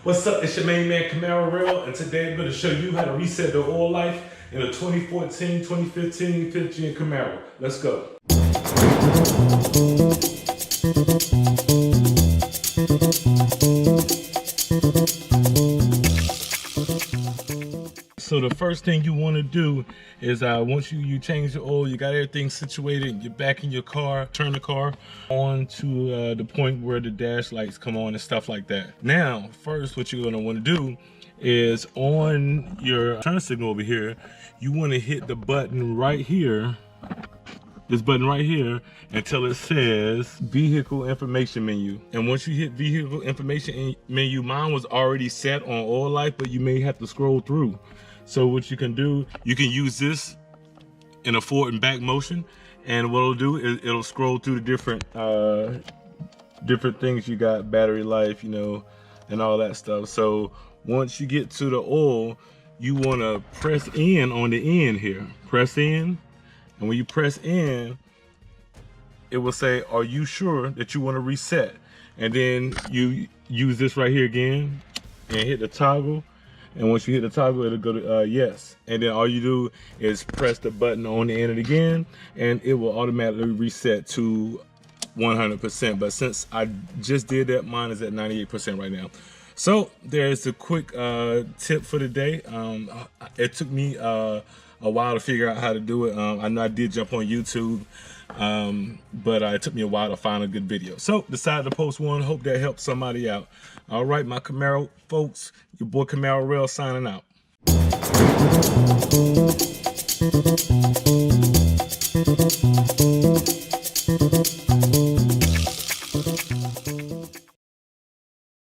What's up? It's your main man Camaro Rail, and today I'm going to show you how to reset the oil life in a 2014, 2015 fifth gen Camaro. Let's go. So the first thing you want to do is once you change the oil, you got everything situated, you're back in your car, turn the car on to the point where the dash lights come on and stuff like that. Now, first what you're going to want to do is on your turn signal over here, you want to hit the button right here, this button right here, until it says vehicle information menu. And once you hit vehicle information menu, mine was already set on oil life, but you may have to scroll through. So what you can do, you can use this in a forward and back motion, and what it'll do is it'll scroll through the different things you got, battery life, you know, and all that stuff. So once you get to the oil, you want to press in on the end here. Press in, and when you press in, it will say, are you sure that you want to reset? And then you use this right here again and hit the toggle. And once you hit the toggle, it'll go to yes. And then all you do is press the button on the end again, and it will automatically reset to 100%. But since I just did that, mine is at 98% right now. So there's a quick tip for the day. It took me a while to figure out how to do it. I know I did jump on YouTube, but it took me a while to find a good video. So decided to post one. Hope that helps somebody out. All right, my Camaro folks, your boy Camaro Rail signing out.